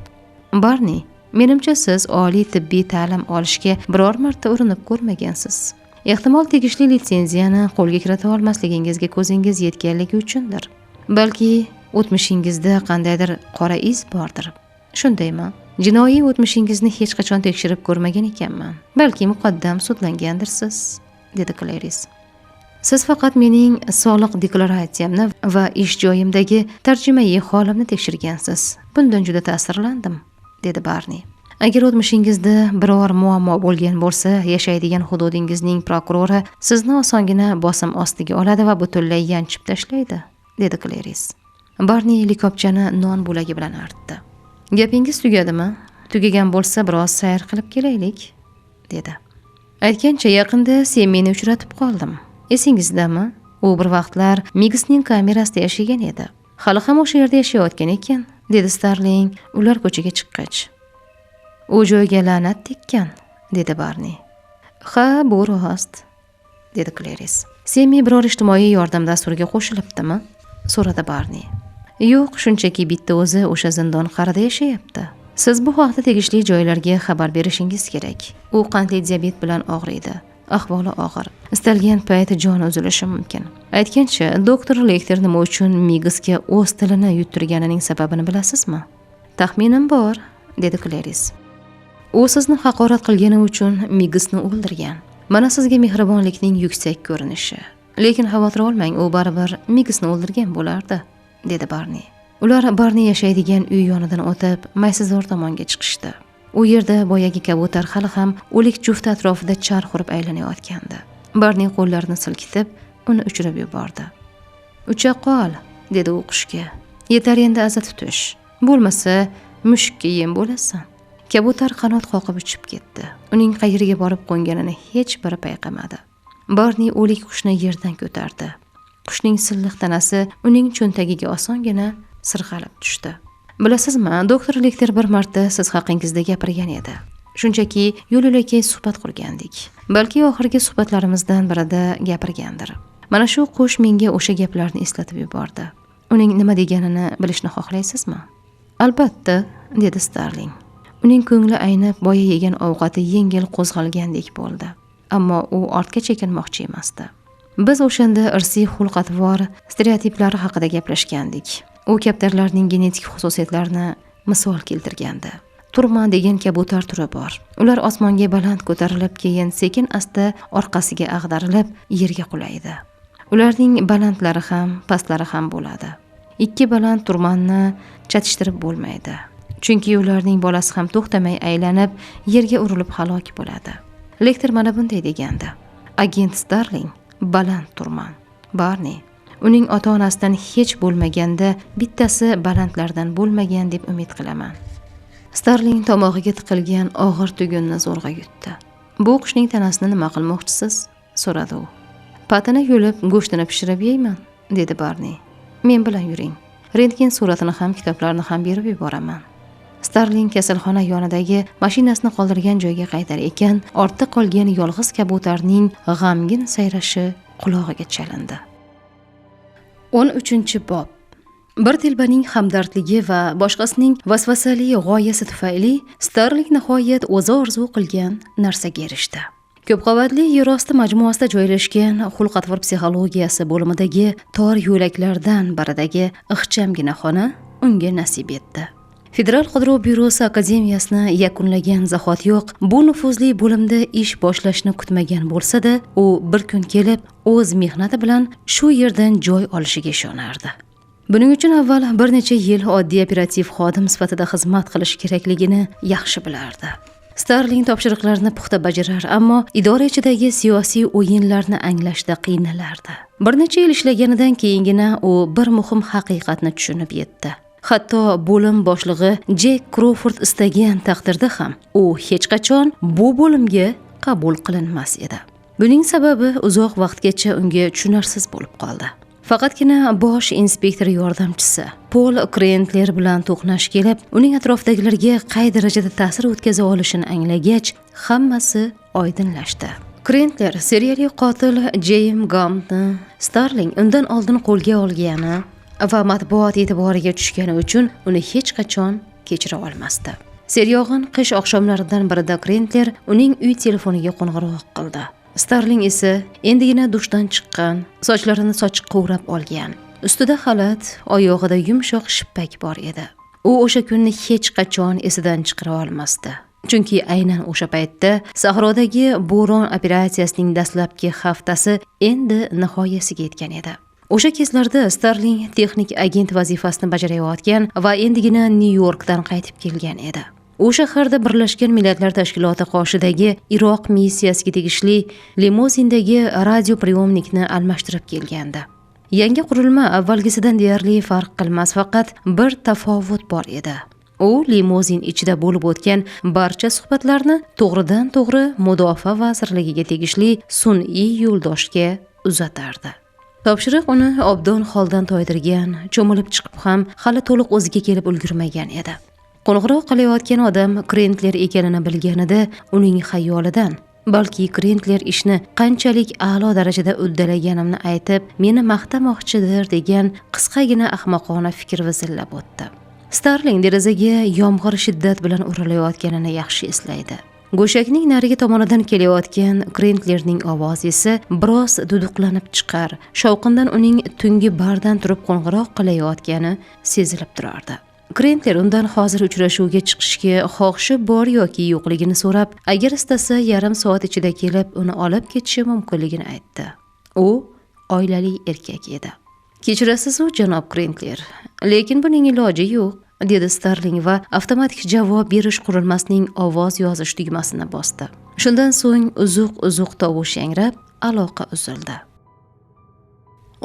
Barni, menimcha siz oliy tibbiy ta'lim olishga biror marta urinib ko'rmagansiz. Ehtimol tegishli litsenziyani qo'lga kirita olmasligingizga ko'zingiz yetganligi uchundir. Balki o'tmishingizda qandaydir qora iz bordir. Shundaymi? Jinoiy o'tmishingizni hech qachon tekshirib ko'rmagan ekanman. Balki muqaddam sudlangandirsiz, dedi Clarice. Siz faqat mening soliq deklaratsiyamni va ish joyimdagi tarjimai holimni tekshirgansiz. Bundan juda ta'sirlandim, dedi Barni. Agar o'tmishingizda biror muammo bo'lgan bo'lsa, yashaydigan hududingizning prokurori sizni osongina bosim ostiga oladi va butunlay yanchib tashlaydi, dedi Clarice. Barni likopchani non bo'lagi bilan artdi. Gapingiz tugadimi? Tugagan bo'lsa, biroz sayr qilib kelaylik, dedi. Aytgancha yaqinda sen meni uchratib qoldim. Esingizdami? U bir vaqtlar Migsning kamerasida yashagan edi. Hali ham o'sha yerda yashayotgan ekan, dedi Starling ular ko'chaga chiqqach. U joyga la'nat tekkan, dedi Barni. Ha, bu rost, dedi Clarice. Semi biror ijtimoiy yordam dasturiga qo'shilibdimi? So'radi Barni. Yo'q, shunchaki bitta o'zi o'sha zindon qarida yashayapti. Siz bu haqda tegishli joylarga xabar berishingiz kerak. U qandli diabet bilan og'riydi. Ahvoli og'ir. Istalgan payt joni uzilishi mumkin. Aytgancha, doktor Lekter nima uchun Migsga o'z tilini yuttirganining sababini bilasizmi? Taxminim bor, dedi Clarice. U sizni haqorat qilgani uchun Migsni o'ldirgan. Mana sizga mehribonlikning yuksak ko'rinishi. Lekin xavotir olmang, u baribir Migsni o'ldirgan bo'lardi, dedi Barni. Ular Barni yashaydigan uy yonidan o'tib, maysazor tomonga chiqishdi. U yerda boyagi kabutar hali ham o'lik juft atrofida charx urib aylanayotgandi. Barni qo'llarini silkitib, uni uchirib yubordi. "Ucha qol", dedi u qushga. "Yetar endi aza tutish. Bo'lmasa, mushukka yem bo'lasan." Kabutar qanot qoqib uchib ketdi. Uning qayerga borib qo'nganini hech biri payqamadi. Barni o'lik qushni yerdan ko'tardi. Qushning silliq tanasi uning cho'ntagiga osongina sirg'alib tushdi. Bilasizmi, doktor Lekter bir marta siz haqingizda gapirgan edi. Shunchaki yo'l-yo'lakay suhbat qurgandik. Balki oxirgi suhbatlarimizdan birida gapirgandir. Mana shu qush menga o'sha gaplarni eslatib yubordi. Uning nima deganini bilishni xohlaysizmi? Albatta, dedi Starling. Uning ko'ngli aynib, boya yegan ovqati yengil qo'zg'algandek bo'ldi. Ammo u ortga chekinmoqchi emasdi. Biz o'shanda irsiy xulq-atvor stereotiplari haqida gaplashgandik. U kaptarlarning genetik xususiyatlarini misol keltirgandi. Turman degan kabutar turi bor. Ular osmonga baland ko'tarilib, keyin sekin-asta orqasiga ag'darilib, yerga qulaydi. Ularning balandlari ham, pastlari ham bo'ladi. Ikki baland turmanni chatishtirib bo'lmaydi. Chunki ularning bolasi ham to'xtamay aylanib, yerga urilib halok bo'ladi. Lekter mana bunday degandi. Agent Starling baland turman. Barni uning ota-onasidan hech bo'lmaganda bittasi balandlardan bo'lmagan deb umid qilaman. Starling tomog'iga tiqilgan og'ir tugunni zo'rg'a yutdi. Bu qushning tanasini nima qilmoqchisiz? So'radi u. Patini yulib, go'shtini pishirib yeyman, dedi Barni. Men bilan yuring. Rentgen suratini ham, kitoblarni ham berib yuboraman. Starling kasalxona yonidagi mashinasini qoldirgan joyga qaytar ekan, ortda qolgan yolg'iz kabutarning g'amgin sayrashi qulog'iga chalindi. 13-bob. Bir telbaning hamdardligi va boshqasining vasvasali g'oyasi tufayli Starling nihoyat o'zi orzu qilgan narsaga erishdi. Ko'p qavatli yerosti majmuasida joylashgan xulq-atvor psixologiyasi bo'limidagi tor yo'laklardan biridagi ixchamgina xona unga nasib etdi. Federal qidiruv byurosi akademiyasini yakunlagan zahotiyoq bu nufuzli bo'limda ish boshlashni kutmagan bo'lsa-da, u bir kun kelib o'z mehnati bilan shu yerdan joy olishiga ishonardi. Buning uchun avval bir necha yil oddiy operativ xodim sifatida xizmat qilish kerakligini yaxshi bilardi. Starling topshiriqlarni puxta bajarar, ammo idora ichidagi siyosiy o'yinlarni anglashda qiynalardi. Bir necha yil ishlaganidan keyingina u bir muhim haqiqatni tushunib yetdi. Hatto bo'lim boshlig'i Jek Crawford istagan taqdirda ham u hech qachon bu bo'limga qabul qilinmas edi. Buning sababi uzoq vaqtgacha unga tushunarsiz bo'lib qoldi. Faqatgina bosh inspektor yordamchisi Paul Krentler bilan to'qnash kelib, uning atrofidagilarga qay darajada ta'sir o'tkaza olishini anglagach, hammasi oydinlashdi. Krentler seriyali qotil James Gambni Starling undan oldin qo'lga olgani va matbuot e'tiboriga tushgani uchun uni hech qachon kechira olmasdi. Seryog'in qish oqshomlaridan birida Krentler uning uy telefoniga qo'ng'iroq qildi. Starling esa endigina dushdan chiqqan, sochlarini sochiqqa o'rab olgan. Ustida xalat, oyog'ida yumshoq shippak bor edi. U o'sha kunni hech qachon esidan chiqara olmasdi. Chunki aynan o'sha paytda sahrodagi bo'ron operatsiyasining dastlabki haftasi endi nihoyasiga yetgan edi. O'sha kezlarda Starling texnik agent vazifasini bajarayotgan va endigina Nyu-Yorkdan qaytib kelgan edi. U shaharda Birlashgan Millatlar Tashkiloti qoshidagi Iroq missiyasiga tegishli limuzindagi radiopriyomnikni almashtirib kelgandi. Yangi qurilma avvalgisidan deyarli farq qilmas, faqat bir tafovut bor edi. U limuzin ichida bo'lib o'tgan barcha suhbatlarni to'g'ridan-to'g'ri Mudofaa vazirligiga tegishli sun'iy yo'ldoshga uzatardi. Topshiriq uni obdon holdan toydirgan, cho'milib chiqib ham hali to'liq o'ziga kelib ulgurmagan edi. Qo'ng'iroq qilayotgan odam Krentler ekanini bilganida uning xayolidan, balki Krentler ishni qanchalik a'lo darajada uddalaganimni aytib, meni maqtamoqchidir degan qisqagina ahmoqona fikr vizillab o'tdi. Starling derazaga yomg'ir shiddat bilan urilayotganini yaxshi eslaydi. Go'shakning narigi tomonidan kelayotgan Krentlerning ovozi esa biroz duduqlanib chiqar, shovqindan uning tungi bardan turib qo'ng'iroq qilayotgani sezilib turardi. Krentler undan hozir uchrashuvga chiqishga xohishi bor yoki yo'qligini so'rab, agar istasa yarim soat ichida kelib uni olib ketishi mumkinligini aytdi. U oilali erkak edi. Kechirasiz-u, janob Krentler, lekin buning iloji yo'q, dedi Starling va avtomatik javob berish qurilmasining ovoz yozish tugmasini bosdi. Shundan so'ng uzuq tovush yangrab, aloqa uzildi.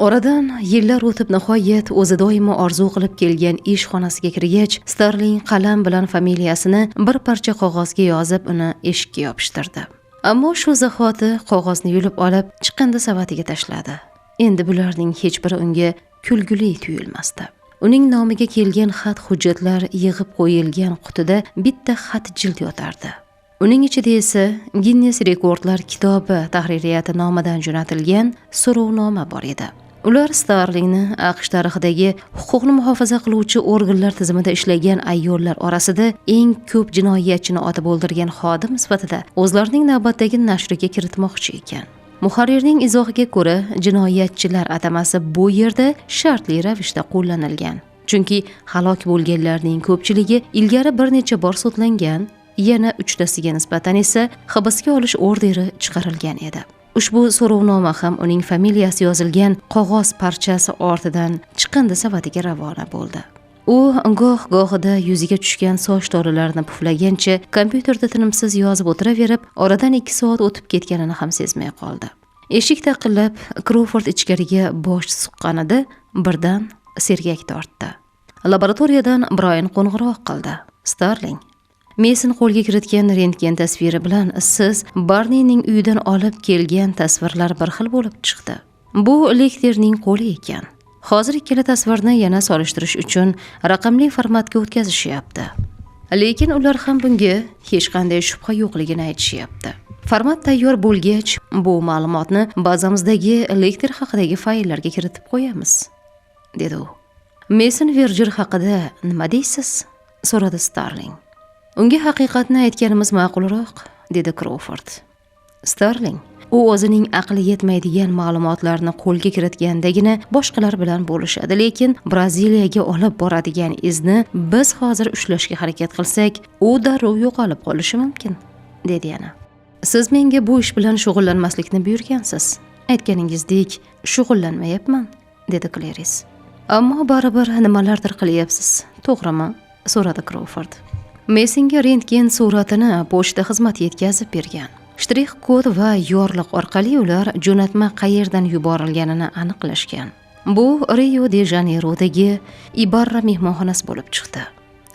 Oradan yillar o'tib nihoyat o'zi doimo orzu qilib kelgan ish xonasiga kirgach, Starling qalam bilan familiyasini bir parcha qog'ozga yozib, uni eshikka yopishtirdi. Ammo shu zahoti qog'ozni yulib olib, chiqindi savatiga tashladi. Endi bularning hech biri unga kulgili tuyulmasdi. Uning nomiga kelgan xat hujjatlar yig'ib qo'yilgan qutida bitta xat jild yotardi. Uning ichida esa Guinness rekordlar kitobi tahririyati nomidan jo'natilgan so'rovnoma bor edi. Ular Starlingni AQSh tarixidagi huquqni muhofaza qiluvchi organlar tizimida ishlagan ayollar orasida eng ko'p jinoyatchini otib o'ldirgan xodim sifatida o'zlarining navbatdagi nashriga kiritmoqchi ekan. Muharrirning izohiga ko'ra, jinoyatchilar atamasi bu yerda shartli ravishda qo'llanilgan. Chunki halok bo'lganlarning ko'pchiligi ilgari bir necha bor sudlangan, yana 3tasiga nisbatan esa hibsga olish orderi chiqarilgan edi. Ushbu so'rovnoma ham uning familiyasi yozilgan qog'oz parchasi ortidan chiqindi savatiga ravona bo'ldi. U goh-gohida yuziga tushgan soch tolalarini puflagancha kompyuterda tinimsiz yozib o'tiraverib, oradan 2 soat o'tib ketganini ham sezmay qoldi. Eshik taqillab, Crawford ichkariga bosh suqqanida birdan sergak tortdi. Laboratoriyadan Brian qo'ng'iroq qildi. Starling, Mason qo'lga kiritgan rentgen tasviri bilan siz Barneyning uyidan olib kelgan tasvirlar bir xil bo'lib chiqdi. Bu Lekterning qo'li ekan. Hozir ikkala tasvirni yana solishtirish uchun raqamli formatga o'tkazishyapti. Lekin ular ham bunga hech qanday shubha yo'qligini aytishyapti. Format tayyor bo'lgach, bu ma'lumotni bazamizdagi Lekter haqidagi fayllarga kiritib qo'yamiz, dedi u. Mason Verger haqida nima deysiz? So'radi Starling. Unga haqiqatni aytganimiz ma'qulroq, dedi Crawford. Starling, u o'zining aqli yetmaydigan ma'lumotlarni qo'lga kiritgandagina boshqalar bilan bo'lishadi, lekin Braziliyaga olib boradigan izni biz hozir ushlashga harakat qilsak, u darrov yo'qolib qolishi mumkin, dedi yana. Siz menga bu ish bilan shug'ullanmaslikni buyurgansiz. Aytganingizdek, shug'ullanmayapman, dedi Clarice. Ammo baribir nimalardir qilyapsiz, to'g'rimi? So'radi Crawford. Masonga rentgen suratini pochta xizmati yetkazib bergan. Shtrix kod va yorliq orqali ular jo'natma qayerdan yuborilganini aniqlashgan. Bu Rio de Janeirodagi Ibarra mehmonxonasi bo'lib chiqdi.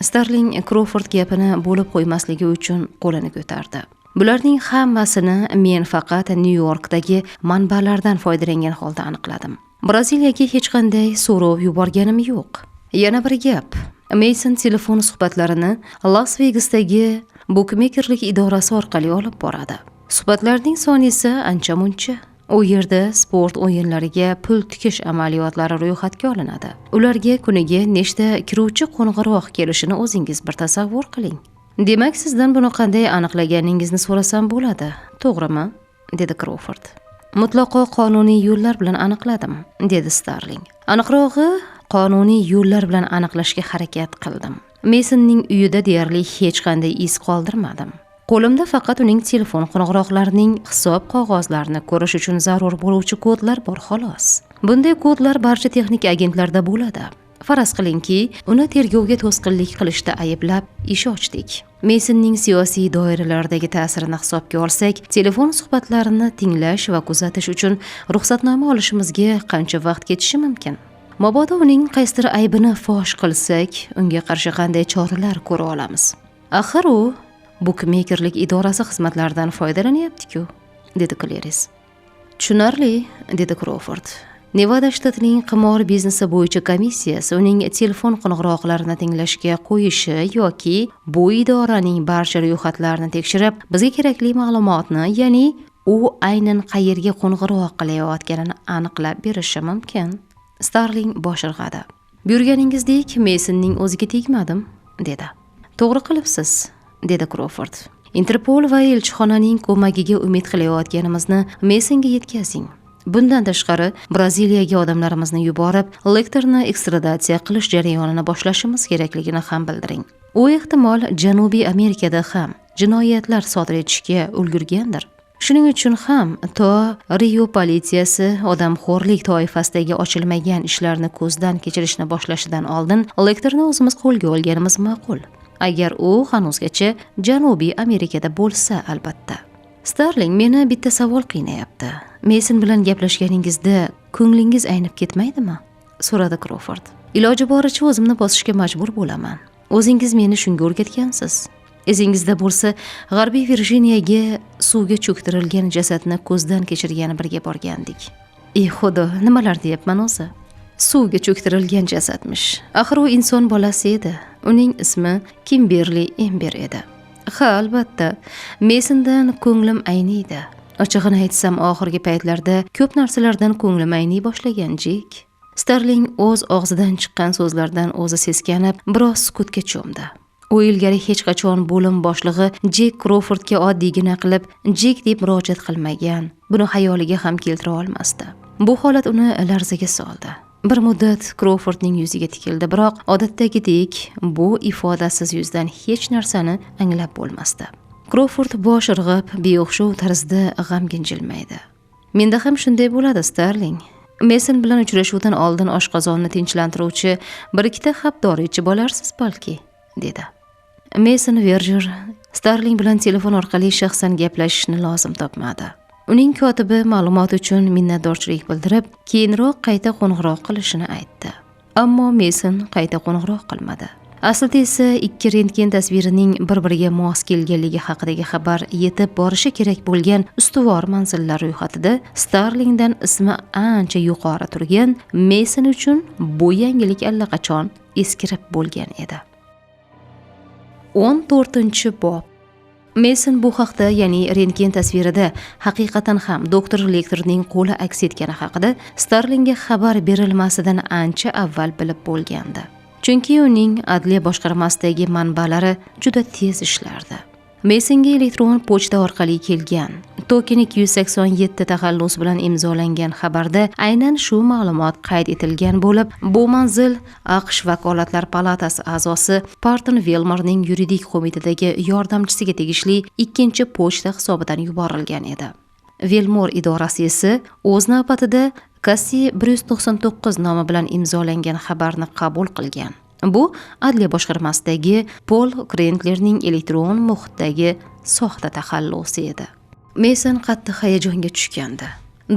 Starling Crawford gapini bo'lib qo'ymasligi uchun qo'lini ko'tardi. Bularning hammasini men faqat Nyu-Yorkdagi manbalardan foydalangan holda aniqladim. Braziliyaga hech qanday so'rov yuborganim yo'q. Yana bir gap. Mason telefon suhbatlarini Las Vegasdagi bukmekerlik idorasi orqali olib boradi. Suhbatlarning soni esa ancha-muncha. U yerda sport o'yinlariga pul tikish amaliyotlari ro'yxatga olinadi. Ularga kuniga nechta kiruvchi qo'ng'iroq kelishini o'zingiz bir tasavvur qiling. Demak, sizdan buni qanday aniqlaganingizni so'rasam bo'ladi, to'g'rimi? Dedi Crawford. Mutlaqo qonuniy yo'llar bilan aniqladim, dedi Starling. Aniqrog'i, qonuniy yo'llar bilan aniqlashga harakat qildim. Masonning uyida deyarli hech qanday iz qoldirmadim. Qo'limda faqat uning telefon qo'ng'iroqlarining hisob qog'ozlarini ko'rish uchun zarur bo'luvchi kodlar bor xolos. Bunday kodlar barcha texnik agentlarda bo'ladi. Faraz qilingki, uni tergovga to'sqinlik qilishda ayblab ish ochdik. Masonning siyosiy doiralardagi ta'sirini hisobga olsak, telefon suhbatlarini tinglash va kuzatish uchun ruxsatnoma olishimizga qancha vaqt ketishi mumkin? Mabodo uning qaysidir aybini fosh qilsak, unga qarshi qanday choralar ko'ra olamiz? Axir u bukmekerlik idorasi xizmatlaridan foydalanyapti-ku, dedi Clarice. Tushunarli, dedi Crawford. Nevada shtatining qimor biznesi bo'yicha komissiyasi uning telefon qo'ng'iroqlarini tinglashga qo'yishi yoki bu idoraning barcha ro'yxatlarini tekshirib, bizga kerakli ma'lumotni, ya'ni u aynan qayerga qo'ng'iroq qilayotganini aniqlab berishi mumkin. Starling bosh irg'adi. Buyurganingizdek, Meysonning o'ziga tegmadim, dedi. To'g'ri qilibsiz, dedi Kroford. Interpol va elchixonaning ko'magiga umid qilayotganimizni Meysonga yetkazing. Bundan tashqari, Braziliyaga odamlarimizni yuborib, Lektorni ekstraditsiya qilish jarayonini boshlashimiz kerakligini ham bildiring. U ehtimol Janubiy Amerikada ham jinoyatlar sodir etishga ulgurgandir. Shuning uchun ham to Rio politsiyasi odamxo'rlik toifasidagi ochilmagan ishlarni ko'zdan kechirishni boshlashidan oldin Lektorni o'zimiz qo'lga olganimiz ma'qul. Agar u hanuzgacha Janubiy Amerikada bo'lsa, albatta. Starling, meni bitta savol qiynayapti. Meyson bilan gaplashganingizda ko'nglingiz aynib ketmaydimi? So'radi Kroford. Iloji boricha o'zimni bosishga majbur bo'laman. O'zingiz meni shunga o'rgatgansiz. Esingizda bo'lsa, G'arbiy Virjiniyaga suvga cho'ktirilgan jasadni ko'zdan kechirgani birga borgandik. Xudo, nimalar deyapman o'zi? Suvga cho'ktirilgan jasadmish. Axir u inson bolasi edi. Uning ismi Kimberli Ember edi. Ha, albatta, Meysondan ko'nglim ayniydi. Ochig'ini aytsam, oxirgi paytlarda ko'p narsalardan ko'nglim ayniy boshlagan Jek. Starling o'z og'zidan chiqqan so'zlardan o'zi seskanib, biroz sukutga cho'mdi. U ilgari hech qachon bo'lim boshlig'i Jek Krofordga oddiygina qilib Jek deb murojaat qilmagan. Buni xayoliga ham keltira olmasdi. Bu holat uni larzaga soldi. Bir muddat Krofordning yuziga tikildi, biroq odatdagidek bu ifodasiz yuzdan hech narsani anglab bo'lmasdi. Kroford bosh irg'ab, beo'xshov tarzda g'amgin jilmaydi. Menda ham shunday bo'ladi, Starling. Meyson bilan uchrashuvdan oldin oshqozonni tinchlantiruvchi bir ikkita habdor ichib olarsiz balki, dedi. Meyson Verger Starling bilan telefon orqali shaxsan gaplashishni lozim topmadi. Uning kotibi ma'lumot uchun minnatdorchilik bildirib, keyinroq qayta qo'ng'iroq qilishini aytdi. Ammo Meyson qayta qo'ng'iroq qilmadi. Aslida esa ikki rentgen tasvirining bir-biriga mos kelganligi haqidagi xabar yetib borishi kerak bo'lgan ustuvor manzillar ro'yxatida Starlingdan ismi ancha yuqori turgan Meyson uchun bu yangilik allaqachon eskirib bo'lgan edi. 14-bob. Meyson bu haqda, ya'ni rentgen tasvirida haqiqatan ham doktor Lektorning qo'li aks etgani haqida Starlingga xabar berilmasidan ancha avval bilib bo'lgandi. Chunki uning adliya boshqarmasidagi manbalari juda tez ishlardi. Meysonga elektron pochta orqali kelgan token 287 taxallus bilan imzolangan xabarda aynan shu ma'lumot qayd etilgan bo'lib, bu manzil AQSh Vakolatlar palatasi a'zosi Parton Wilmerning yuridik qo'mitadagi yordamchisiga tegishli ikkinchi pochta hisobidan yuborilgan edi. Wilmer idorasi esa o'z navbatida Cassie 199 nomi bilan imzolangan xabarni qabul qilgan. Bu adliya boshqarmasidagi Paul Krenklerning elektron muhitdagi soxta taxallusi edi. Meyson qattiq hayajonga tushgandi.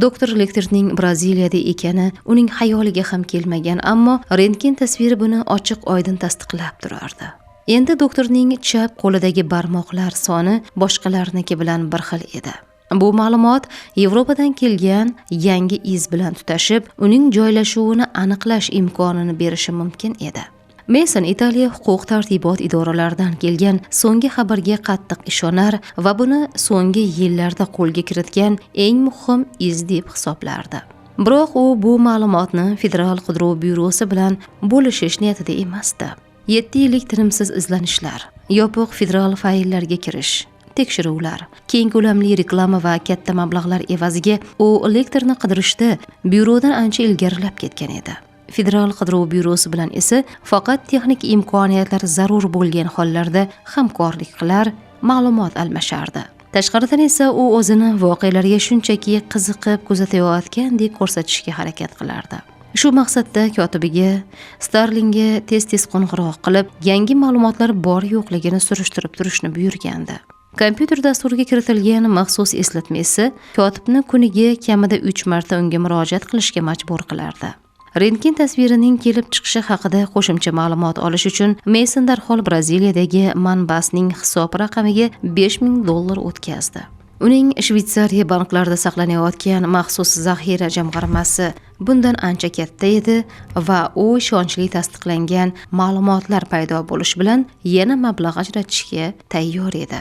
Doktor Lektorning Braziliyada ekani uning xayoliga ham kelmagan, ammo rentgen tasviri buni ochiq-oydin tasdiqlab turardi. Endi doktorning chap qo'lidagi barmoqlar soni boshqalarniki bilan bir xil edi. Bu ma'lumot Yevropadan kelgan yangi iz bilan tutashib, uning joylashuvini aniqlash imkonini berishi mumkin edi. Meyson Italiya huquq-tartibot idoralaridan kelgan so'nggi xabarga qattiq ishonar va buni so'nggi yillarda qo'lga kiritgan eng muhim iz deb hisoblardi. Biroq u bu ma'lumotni Federal qidiruv byurosi bilan bo'lishish niyatida emasdi. 7 yillik tinimsiz izlanishlar, yopiq federal fayllarga kirish, tekshiruvlar, keng ko'lamli reklama va katta mablag'lar evaziga u Lektorni qidirishda byurodan ancha ilgarilab ketgan edi. Federal qidiruv byurosi bilan esa faqat texnik imkoniyatlar zarur bo'lgan hollarda hamkorlik qilar, ma'lumot almashardi. Tashqaridan esa u o'zini voqealarga shunchaki qiziqib kuzatayotgandek ko'rsatishga harakat qilardi. Shu maqsadda kotibiga Starlingga tez-tez qo'ng'iroq qilib, yangi ma'lumotlar bor yo'qligini surishtirib turishni buyurgandi. Kompyuter dasturiga kiritilgan maxsus eslatma esa kotibni kuniga kamida 3 marta unga murojaat qilishga majbur qilardi. Rentgen tasvirining kelib chiqishi haqida qo'shimcha ma'lumot olish uchun Meyson darhol Braziliyadagi manbasining hisob raqamiga $5000 o'tkazdi. Uning Shvetsariya banklarida saqlanayotgan maxsus zaxira jamg'armasi bundan ancha katta edi va u ishonchli tasdiqlangan ma'lumotlar paydo bo'lishi bilan yana mablag' ajratishga tayyor edi.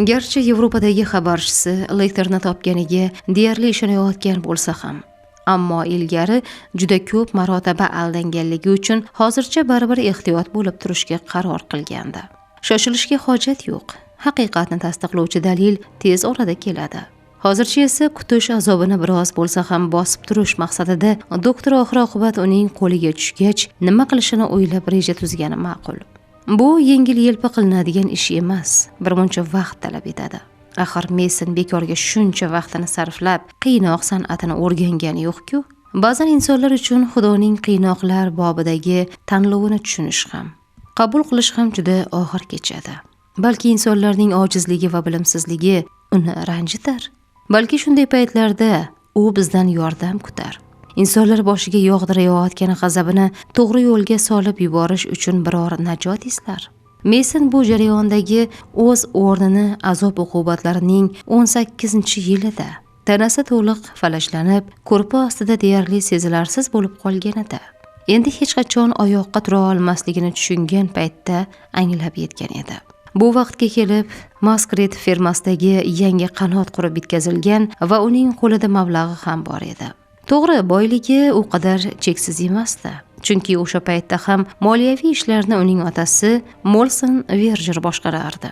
Garchi Yevropadagi xabarchisi Lektorni topganiga deyarli ishonayotgan bo'lsa ham, ammo ilgari juda ko'p marotaba aldanganligi uchun hozircha baribir ehtiyot bo'lib turishga qaror qilgandi. Shoshilishga hojat yo'q. Haqiqatni tasdiqlovchi dalil tez orada keladi. Hozircha esa kutish azobini biroz bo'lsa ham bosib turish maqsadida doktor oxir-oqibat uning qo'liga tushgach, nima qilishini o'ylab reja tuzgani ma'qul. Bu yengil-yelpi qilinadigan ish emas, birmuncha vaqt talab etadi. Axir Meson bekorga shuncha vaqtini sarflab, qiynoq san'atini o'rgangani yo'q-ku. Ba'zan insonlar uchun Xudoning qiynoqlar bobidagi tanlovini tushunish ham, qabul qilish ham juda og'ir kechadi. Balki insonlarning ojizligi va bilimsizligi uni ranjitar. Balki shunday paytlarda u bizdan yordam kutar. Insonlar boshiga yog'dirayotgan g'azabini to'g'ri yo'lga solib yuborish uchun biror najot izlar. Meson bu jarayondagi o'z o'rnini azob-uqubatlarining 18-yilida tanasi to'liq falashlanib, ko'rpa ostida deyarli sezilarsiz bo'lib qolganida, endi hech qachon oyoqqa tura olmasligini tushungan paytda anglab yetgan edi. Bu vaqtga kelib, Maskret fermasidagi yangi qanot qurib bitkazilgan va uning qo'lida mablag'i ham bor edi. To'g'ri, boyligi u qadar cheksiz emasdi. Chunki o'sha paytda ham moliyaviy ishlarni uning otasi Molson Verger boshqarardi.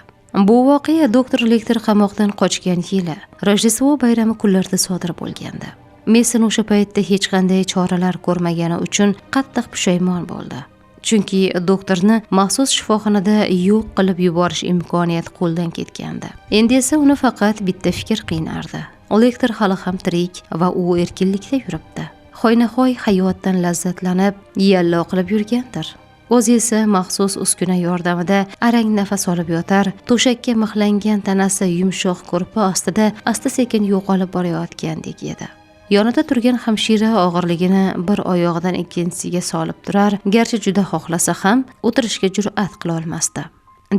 Bu voqea doktor Lektor qamoqdan qochgan yili, Rojdestvo bayrami kunlarida sodir bo'lgandi. Meson o'sha paytda hech qanday choralar ko'rmagani uchun qattiq pushaymon bo'ldi. Chunki doktorni maxsus shifoxonada yo'q qilib yuborish imkoniyati qo'ldan ketgandi. Endi esa uni faqat bitta fikr qiynardi. Lektor hali ham tirik va u erkinlikda yuribdi. Hoynahoy hayotdan lazzatlanib, yallo qilib yurgandir. O'zi esa maxsus uskuna yordamida arang nafas olib yotar, to'shakka mixlangan tanasi yumshoq ko'rpa ostida asta-sekin yo'qolib borayotgandek edi. Yonida turgan hamshira og'irligini bir oyog'idan ikkinchisiga solib turar, garchi juda xohlasa ham o'tirishga jur'at qila olmasdi.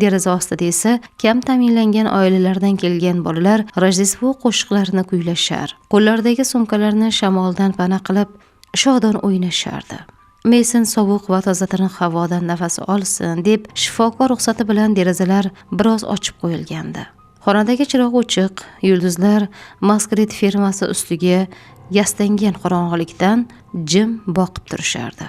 Deraza ostida esa kam ta'minlangan oilalardan kelgan bolalar Rojdestvo qo'shiqlarini kuylashar, qo'llaridagi sumkalarni shamoldan pana qilib shodon o'ynashardi. Meson sovuq va toza tiniq havodan nafas olsin deb shifokor ruxsati bilan derazalar biroz ochib qo'yilgandi. Xonadagi chiroq o'chiq, yulduzlar Maskret fermasi ustiga yastangan qorong'ulikdan jim boqib turishardi.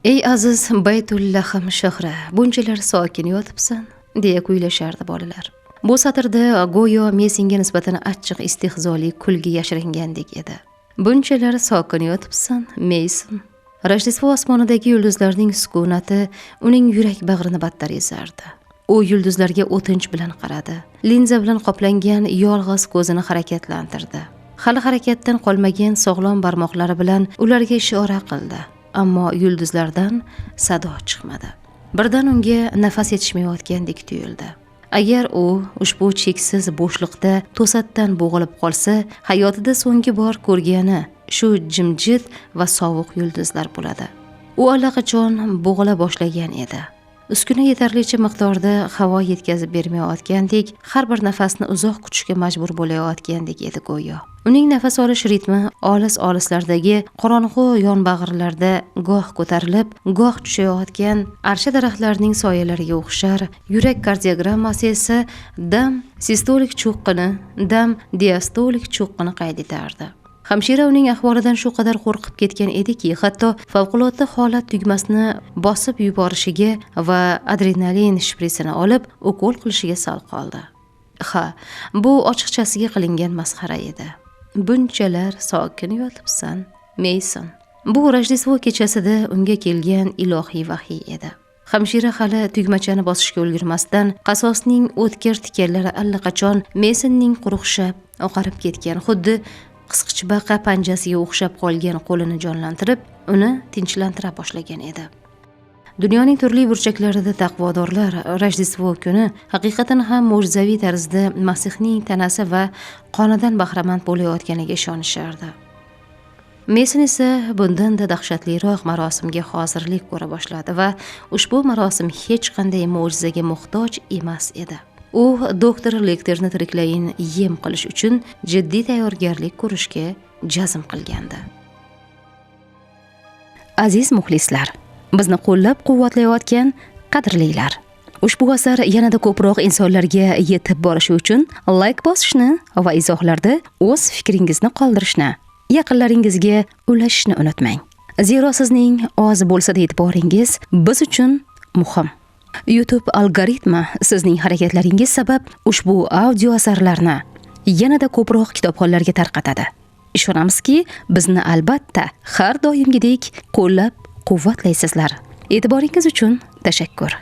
Ey aziz Baytullahim shahri, bunchalar sokin yotibsan, deya kuylashardi bolalar. Bu satrda go'yo Mesonga nisbatan achchiq istehzoli kulgi yashiringandek edi. Bunchalar sokin yotibsan, Meson. Rojdestvo osmonidagi yulduzlarning sukunati uning yurak bag'rini battar ezardi. U yulduzlarga o'tinch bilan qaradi. Linza bilan qoplangan yolg'iz ko'zini harakatlantirdi. Hali harakatdan qolmagan sog'lom barmoqlari bilan ularga ishora qildi. Ammo yulduzlardan sado chiqmadi. Birdan unga nafas yetishmayotgandek tuyuldi. Agar u ushbu cheksiz bo'shliqda to'satdan bo'g'ilib qolsa, hayotida so'nggi bor ko'rgani shu jimjit va sovuq yulduzlar bo'ladi. U allaqachon bo'g'ila boshlagan edi. Uskuna yetarlicha miqdorda havo yetkazib bermayotgandek, har bir nafasni uzoq kutishga majbur bo'layotgandek edi go'yo. Uning nafas olish ritmi olis-olislardagi qorong'u yonbag'irlarda goh ko'tarilib, goh tushayotgan arsha daraxtlarning soyalariga o'xshar. Yurak kardiogrammasi esa dam sistolik cho'qqini, dam diastolik cho'qqini qayd etardi. Hamshira uning ahvolidan shu qadar qo'rqib ketgan ediki, hatto favqulodda holat tugmasini bosib yuborishiga va adrenalin shpritsini olib, ukol qilishiga sal qoldi. Ha, bu ochiqchasiga qilingan masxara edi. Bunchalar sokin yotibsan, Meson. Bu Rojdestvo kechasida unga kelgan ilohiy vahiy edi. Hamshira hali tugmachani bosishga ulgurmasdan, qasosning o'tkir tikanlari allaqachon Mesonning quruqshab, oqarib ketgan, xuddi qisqichbaqa panjasiga o'xshab qolgan qo'lini jonlantirib, uni tinchlantira boshlagan edi. Dunyoning turli burchaklarida taqvodorlar Rojdestvo kuni haqiqatan ham mo'jizaviy tarzda Masihning tanasi va qonidan bahramand bo'layotganiga ishonishardi. Meson esa bundan-da dahshatliroq marosimga hozirlik ko'ra boshladi va ushbu marosim hech qanday mo'jizaga muhtoj emas edi. U doktor Lekterni tiriklayin yem qilish uchun jiddiy tayyorgarlik ko'rishga jazm qilgandi. Aziz muxlislar, bizni qo'llab-quvvatlayotgan qadrlilar, ushbu asar yanada ko'proq insonlarga yetib borishi uchun like bosishni va izohlarda o'z fikringizni qoldirishni, yaqinlaringizga ulashishni unutmang. Zero sizning oz bo'lsa-da e'tiboringiz biz uchun muhim. YouTube algoritmi sizning harakatlaringiz sabab ushbu audio asarlarni yanada ko'proq kitobxonlarga tarqatadi. Ishonamizki, bizni albatta har doimgidek qo'llab-quvvatlaysizlar. E'tiboringiz uchun tashakkur.